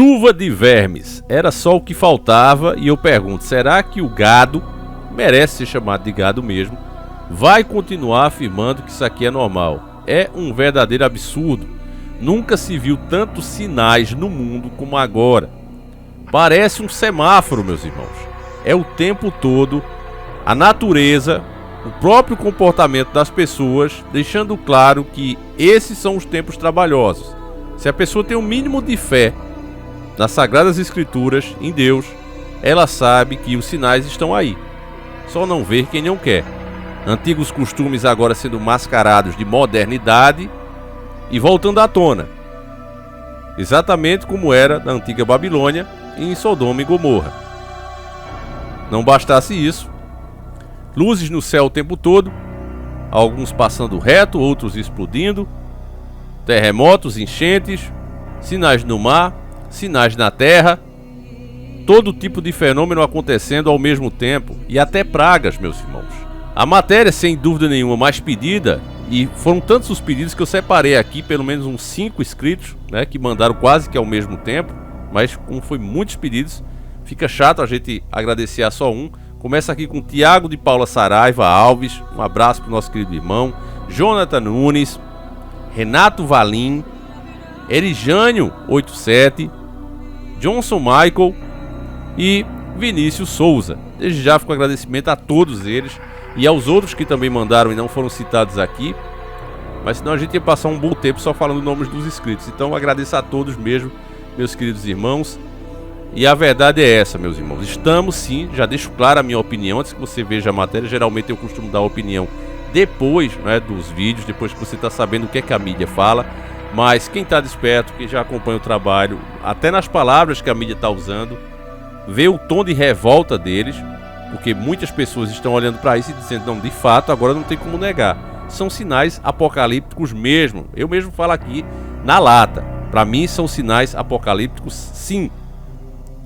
Chuva de vermes. Era só o que faltava e eu pergunto, será que o gado, merece ser chamado de gado mesmo, vai continuar afirmando que isso aqui é normal? É um verdadeiro absurdo. Nunca se viu tantos sinais no mundo como agora. Parece um semáforo, meus irmãos. É o tempo todo a natureza, o próprio comportamento das pessoas, deixando claro que esses são os tempos trabalhosos. Se a pessoa tem um mínimo de fé nas Sagradas Escrituras, em Deus, ela sabe que os sinais estão aí. Só não ver quem não quer. Antigos costumes agora sendo mascarados de modernidade e voltando à tona. Exatamente como era na antiga Babilônia e em Sodoma e Gomorra. Não bastasse isso, luzes no céu o tempo todo, alguns passando reto, outros explodindo, terremotos, enchentes, sinais no mar, sinais na terra, todo tipo de fenômeno acontecendo ao mesmo tempo e até pragas, meus irmãos. A matéria, sem dúvida nenhuma, mais pedida, e foram tantos os pedidos que eu separei aqui, pelo menos uns 5 inscritos, né, que mandaram quase que ao mesmo tempo, mas como foi muitos pedidos, fica chato a gente agradecer a só um. Começa aqui com Tiago de Paula Saraiva Alves, um abraço para o nosso querido irmão, Jonathan Nunes, Renato Valim, Erijânio 87, Johnson Michael e Vinícius Souza. Desde já fico agradecimento a todos eles e aos outros que também mandaram e não foram citados aqui, mas senão a gente ia passar um bom tempo só falando nomes dos inscritos. Então agradeço a todos mesmo, meus queridos irmãos. E a verdade é essa, meus irmãos, estamos sim, já deixo clara a minha opinião antes que você veja a matéria. Geralmente eu costumo dar a opinião depois, né, dos vídeos, depois que você está sabendo o que é que a mídia fala. Mas quem está desperto, quem já acompanha o trabalho, até nas palavras que a mídia está usando, vê o tom de revolta deles, porque muitas pessoas estão olhando para isso e dizendo, não, de fato, agora não tem como negar. São sinais apocalípticos mesmo. Eu mesmo falo aqui na lata. Para mim são sinais apocalípticos, sim.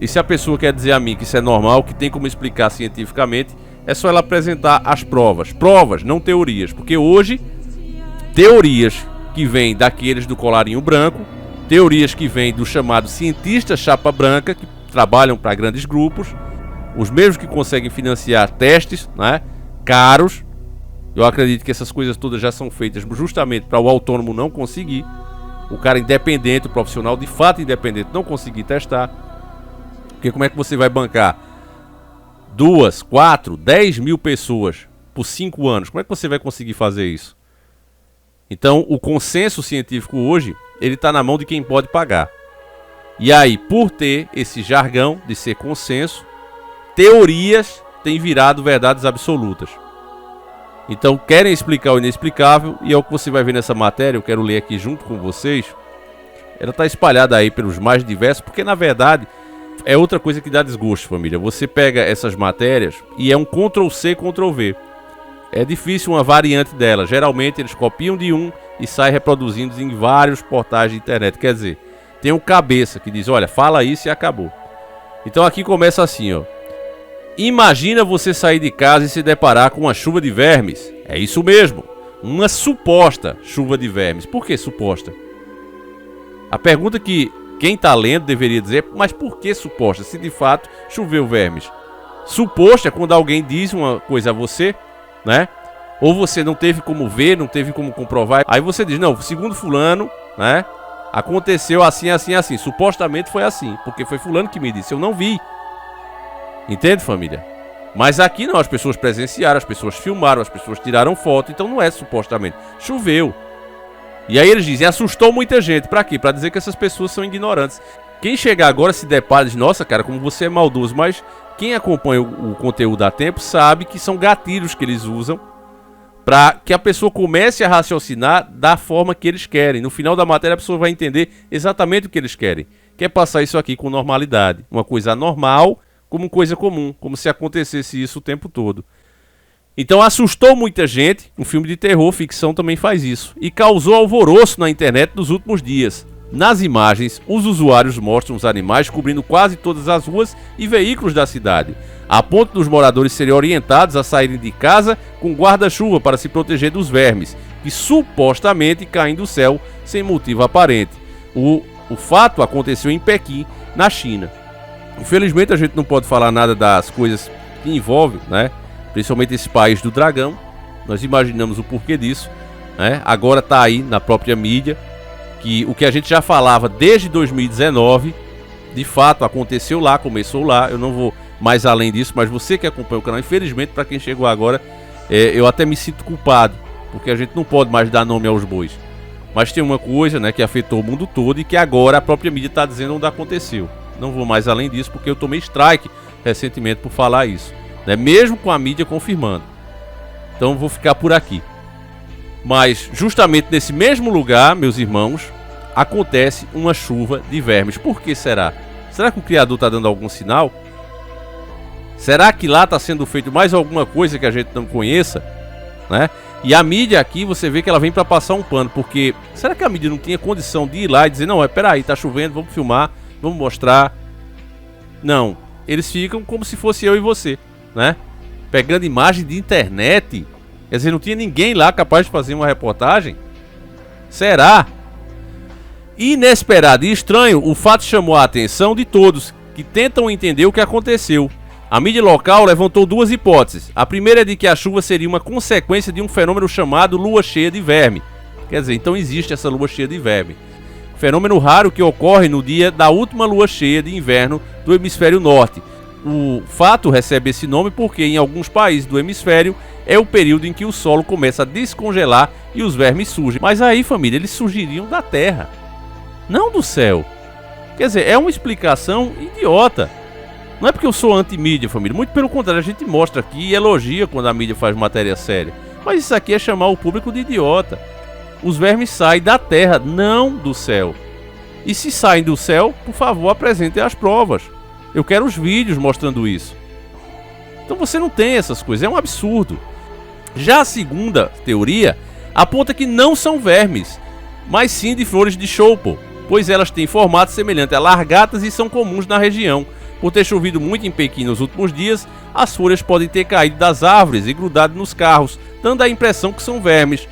E se a pessoa quer dizer a mim que isso é normal, que tem como explicar cientificamente, é só ela apresentar as provas. Provas, não teorias. Porque hoje, teorias que vêm daqueles do colarinho branco, teorias que vêm dos chamados cientistas chapa branca, que trabalham para grandes grupos, os mesmos que conseguem financiar testes, né, caros. Eu acredito que essas coisas todas já são feitas justamente para o autônomo não conseguir, o cara independente, o profissional de fato independente não conseguir testar. Porque como é que você vai bancar 2, 4, 10 mil pessoas por 5 anos? Como é que você vai conseguir fazer isso? Então o consenso científico hoje, ele está na mão de quem pode pagar. E aí, por ter esse jargão de ser consenso, teorias têm virado verdades absolutas. Então querem explicar o inexplicável, e é o que você vai ver nessa matéria. Eu quero ler aqui junto com vocês. Ela está espalhada aí pelos mais diversos, porque na verdade é outra coisa que dá desgosto, família. Você pega essas matérias e é um Ctrl+C, Ctrl+V. É difícil uma variante dela. Geralmente eles copiam de um e saem reproduzindo em vários portais de internet. Quer dizer, tem um cabeça que diz, olha, fala isso e acabou. Então aqui começa assim, ó. Imagina você sair de casa e se deparar com uma chuva de vermes. É isso mesmo, uma suposta chuva de vermes. Por que suposta? A pergunta que quem está lendo deveria dizer, mas por que suposta? Se de fato choveu vermes. Suposta é quando alguém diz uma coisa a você, né? Ou você não teve como ver, não teve como comprovar. Aí você diz, não, segundo fulano, né? Aconteceu assim, assim, assim. Supostamente foi assim, porque foi fulano que me disse, eu não vi. Entende, família? Mas aqui não, as pessoas presenciaram, as pessoas filmaram, as pessoas tiraram foto, então não é supostamente. Choveu. E aí eles dizem, assustou muita gente. Pra quê? Pra dizer que essas pessoas são ignorantes. Quem chegar agora se depara e diz, nossa, cara, como você é maldoso. Mas quem acompanha o conteúdo há tempo sabe que são gatilhos que eles usam para que a pessoa comece a raciocinar da forma que eles querem. No final da matéria a pessoa vai entender exatamente o que eles querem. Quer passar isso aqui com normalidade. Uma coisa normal como coisa comum, como se acontecesse isso o tempo todo. Então assustou muita gente. Um filme de terror, ficção também faz isso. E causou alvoroço na internet nos últimos dias. Nas imagens, os usuários mostram os animais cobrindo quase todas as ruas e veículos da cidade, a ponto dos moradores serem orientados a saírem de casa com guarda-chuva para se proteger dos vermes, que supostamente caem do céu sem motivo aparente. O O fato aconteceu em Pequim, na China. Infelizmente a gente não pode falar nada das coisas que envolvem, né? Principalmente esse país do dragão. Nós imaginamos o porquê disso, né? Agora está aí na própria mídia que o que a gente já falava desde 2019, de fato aconteceu lá, começou lá. Eu não vou mais além disso, mas você que acompanha o canal, infelizmente para quem chegou agora, eu até me sinto culpado, porque a gente não pode mais dar nome aos bois. Mas tem uma coisa, né, que afetou o mundo todo e que agora a própria mídia está dizendo onde aconteceu. Não vou mais além disso porque eu tomei strike recentemente por falar isso, né, mesmo com a mídia confirmando. Então vou ficar por aqui. Mas justamente nesse mesmo lugar, meus irmãos, acontece uma chuva de vermes. Por que será? Será que o Criador está dando algum sinal? Será que lá está sendo feito mais alguma coisa que a gente não conheça, né? E a mídia aqui, você vê que ela vem para passar um pano, porque será que a mídia não tinha condição de ir lá e dizer, não, peraí, tá chovendo, vamos filmar, vamos mostrar? Não, eles ficam como se fosse eu e você, né? Pegando imagem de internet, quer dizer, não tinha ninguém lá capaz de fazer uma reportagem? Será? Inesperado e estranho, o fato chamou a atenção de todos que tentam entender o que aconteceu. A mídia local levantou duas hipóteses. A primeira é de que a chuva seria uma consequência de um fenômeno chamado lua cheia de verme. Quer dizer, então existe essa lua cheia de verme. Fenômeno raro que ocorre no dia da última lua cheia de inverno do hemisfério norte. O fato recebe esse nome porque em alguns países do hemisfério é o período em que o solo começa a descongelar e os vermes surgem. Mas aí, família, eles surgiriam da terra, não do céu. Quer dizer, é uma explicação idiota. Não é porque eu sou anti-mídia, família. Muito pelo contrário, a gente mostra aqui e elogia quando a mídia faz matéria séria. Mas isso aqui é chamar o público de idiota. Os vermes saem da terra, não do céu. E se saem do céu, por favor, apresentem as provas. Eu quero os vídeos mostrando isso. Então você não tem essas coisas, é um absurdo. Já a segunda teoria aponta que não são vermes, mas sim de flores de chopo, pois elas têm formato semelhante a largatas e são comuns na região. Por ter chovido muito em Pequim nos últimos dias, as folhas podem ter caído das árvores e grudado nos carros, dando a impressão que são vermes.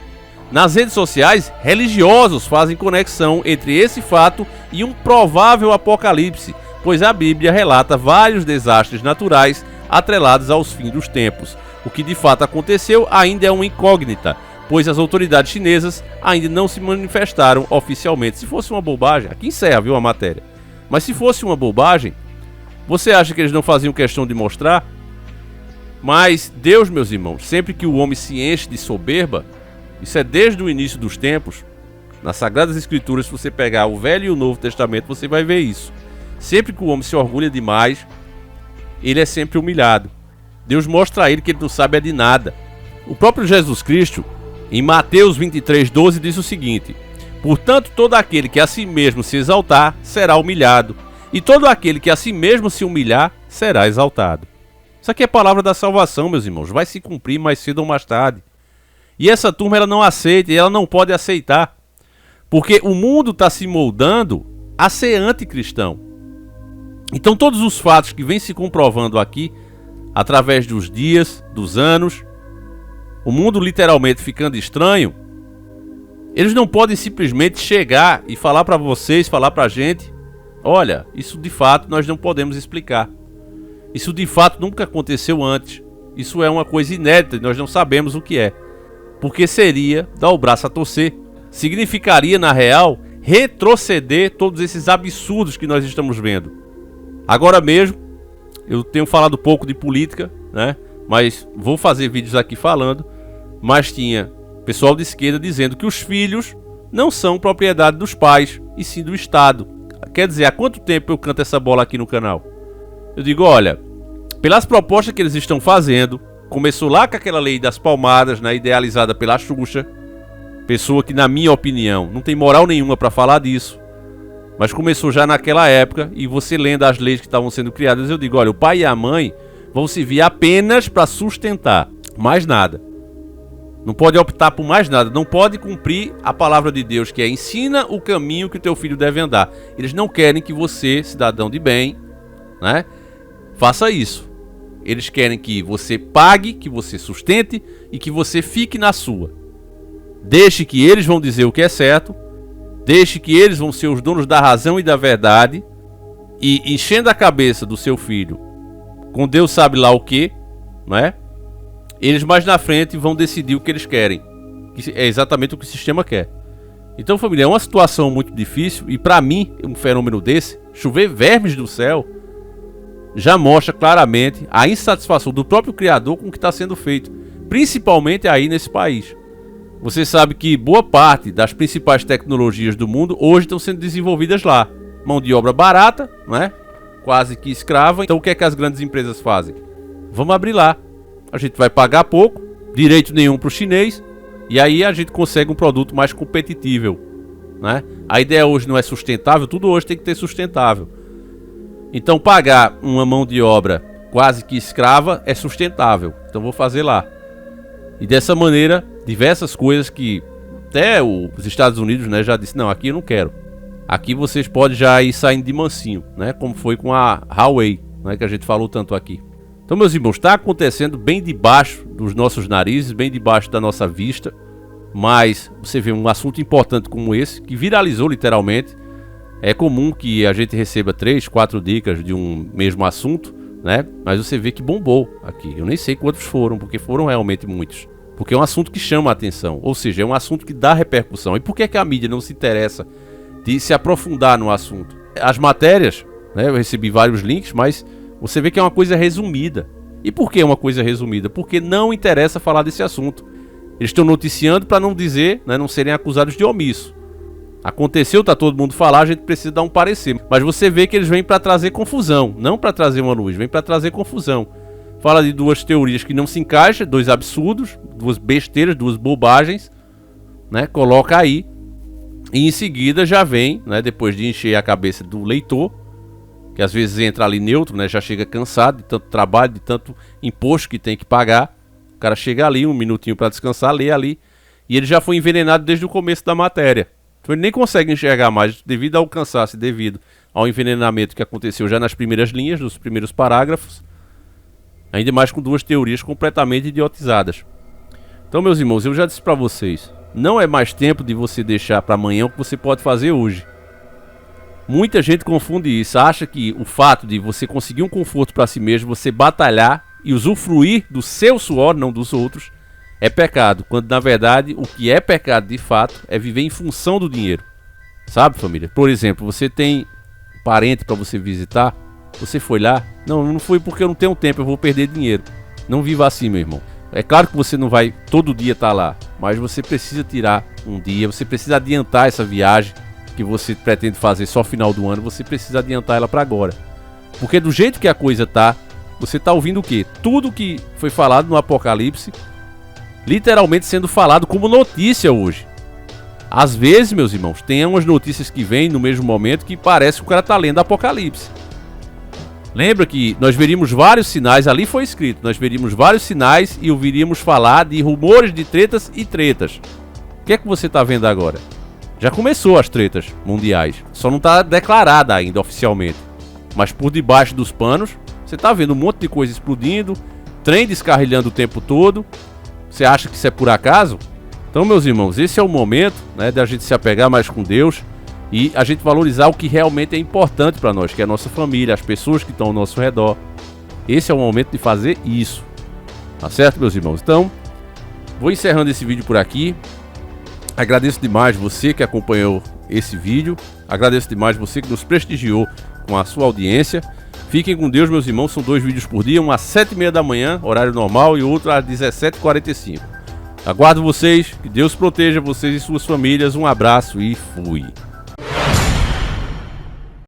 Nas redes sociais, religiosos fazem conexão entre esse fato e um provável apocalipse, pois a Bíblia relata vários desastres naturais atrelados aos fins dos tempos. O que de fato aconteceu ainda é uma incógnita, pois as autoridades chinesas ainda não se manifestaram oficialmente. Se fosse uma bobagem, aqui encerra, viu, a matéria. Mas se fosse uma bobagem, você acha que eles não faziam questão de mostrar? Mas Deus, meus irmãos, sempre que o homem se enche de soberba, isso é desde o início dos tempos, nas Sagradas Escrituras, se você pegar o Velho e o Novo Testamento, você vai ver isso. Sempre que o homem se orgulha demais, ele é sempre humilhado. Deus mostra a ele que ele não sabe de nada. O próprio Jesus Cristo, em Mateus 23:12, diz o seguinte: portanto, todo aquele que a si mesmo se exaltar, será humilhado. E todo aquele que a si mesmo se humilhar, será exaltado. Isso aqui é a palavra da salvação, meus irmãos. Vai se cumprir mais cedo ou mais tarde. E essa turma, ela não aceita e ela não pode aceitar. Porque o mundo está se moldando a ser anticristão. Então todos os fatos que vêm se comprovando aqui, através dos dias, dos anos, o mundo literalmente ficando estranho, eles não podem simplesmente chegar e falar para vocês, falar para a gente: olha, isso de fato nós não podemos explicar. Isso de fato nunca aconteceu antes. Isso é uma coisa inédita e nós não sabemos o que é. Porque seria dar o braço a torcer. Significaria, na real, retroceder todos esses absurdos que nós estamos vendo. Agora mesmo, eu tenho falado pouco de política, né? Mas vou fazer vídeos aqui falando. Mas tinha pessoal de esquerda dizendo que os filhos não são propriedade dos pais, e sim do Estado. Quer dizer, há quanto tempo eu canto essa bola aqui no canal? Eu digo, olha, pelas propostas que eles estão fazendo, começou lá com aquela lei das palmadas, né, idealizada pela Xuxa, pessoa que, na minha opinião, não tem moral nenhuma para falar disso, mas começou já naquela época, e você lendo as leis que estavam sendo criadas, eu digo, olha, o pai e a mãe vão servir apenas para sustentar, mais nada. Não pode optar por mais nada, não pode cumprir a palavra de Deus, que é: ensina o caminho que o teu filho deve andar. Eles não querem que você, cidadão de bem, né, faça isso. Eles querem que você pague, que você sustente e que você fique na sua. Deixe que eles vão dizer o que é certo Deixe que eles vão ser os donos da razão e da verdade, e enchendo a cabeça do seu filho com Deus sabe lá o que, não é? Eles mais na frente vão decidir o que eles querem, que é exatamente o que o sistema quer. Então, família, é uma situação muito difícil, e para mim, um fenômeno desse, chover vermes do céu, já mostra claramente a insatisfação do próprio criador com o que está sendo feito, principalmente aí nesse país. Você sabe que boa parte das principais tecnologias do mundo hoje estão sendo desenvolvidas lá. Mão de obra barata, né? Quase que escrava. Então o que é que as grandes empresas fazem? Vamos abrir lá. A gente vai pagar pouco, direito nenhum para o chinês, e aí a gente consegue um produto mais competitivo, né? A ideia hoje não é sustentável, tudo hoje tem que ter sustentável. Então pagar uma mão de obra quase que escrava é sustentável. Então vou fazer lá. E dessa maneira, diversas coisas que até os Estados Unidos, né, já disse, não, aqui eu não quero. Aqui vocês podem já ir saindo de mansinho, né, como foi com a Huawei, né, que a gente falou tanto aqui. Então, meus irmãos, está acontecendo bem debaixo dos nossos narizes, bem debaixo da nossa vista. Mas você vê um assunto importante como esse, que viralizou literalmente. É comum que a gente receba 3, 4 dicas de um mesmo assunto, né? Mas você vê que bombou aqui. Eu nem sei quantos foram, porque foram realmente muitos. Porque é um assunto que chama a atenção, ou seja, é um assunto que dá repercussão. E por que é que a mídia não se interessa de se aprofundar no assunto? As matérias, né? Eu recebi vários links, mas você vê que é uma coisa resumida. E por que é uma coisa resumida? Porque não interessa falar desse assunto. Eles estão noticiando para não dizer, né, não serem acusados de omisso. Aconteceu, tá todo mundo falar, a gente precisa dar um parecer. Mas você vê que eles vêm para trazer confusão, não para trazer uma luz, vem para trazer confusão. Fala de duas teorias que não se encaixam, dois absurdos, duas besteiras, duas bobagens, né? Coloca aí. E em seguida já vem, né, depois de encher a cabeça do leitor, que às vezes entra ali neutro, né, já chega cansado de tanto trabalho, de tanto imposto que tem que pagar. O cara chega ali, um minutinho para descansar, lê ali, e ele já foi envenenado desde o começo da matéria. Então ele nem consegue enxergar mais, devido ao cansaço, devido ao envenenamento que aconteceu já nas primeiras linhas, nos primeiros parágrafos. Ainda mais com duas teorias completamente idiotizadas. Então, meus irmãos, eu já disse para vocês, não é mais tempo de você deixar para amanhã o que você pode fazer hoje. Muita gente confunde isso, acha que o fato de você conseguir um conforto para si mesmo, você batalhar e usufruir do seu suor, não dos outros, é pecado, quando na verdade o que é pecado de fato é viver em função do dinheiro. Sabe, família? Por exemplo, você tem parente para você visitar, você foi lá, não foi porque eu não tenho tempo, eu vou perder dinheiro. Não viva assim, meu irmão. É claro que você não vai todo dia estar lá, mas você precisa tirar um dia, você precisa adiantar essa viagem que você pretende fazer só final do ano, você precisa adiantar ela para agora. Porque do jeito que a coisa tá, você tá ouvindo o quê? Tudo que foi falado no Apocalipse literalmente sendo falado como notícia hoje. Às vezes, meus irmãos, tem umas notícias que vêm no mesmo momento que parece que o cara tá lendo Apocalipse. Lembra que nós veríamos vários sinais, ali foi escrito, nós veríamos vários sinais e ouviríamos falar de rumores de tretas e tretas. O que é que você tá vendo agora? Já começou as tretas mundiais, só não tá declarada ainda oficialmente. Mas por debaixo dos panos, você tá vendo um monte de coisa explodindo, trem descarrilhando o tempo todo. Você acha que isso é por acaso? Então, meus irmãos, esse é o momento, né, da gente se apegar mais com Deus e a gente valorizar o que realmente é importante para nós, que é a nossa família, as pessoas que estão ao nosso redor. Esse é o momento de fazer isso. Tá certo, meus irmãos? Então, vou encerrando esse vídeo por aqui. Agradeço demais você que acompanhou esse vídeo. Agradeço demais você que nos prestigiou com a sua audiência. Fiquem com Deus, meus irmãos. São 2 vídeos por dia, um às 7h30 da manhã, horário normal, e outro às 17h45. Aguardo vocês, que Deus proteja vocês e suas famílias. Um abraço e fui.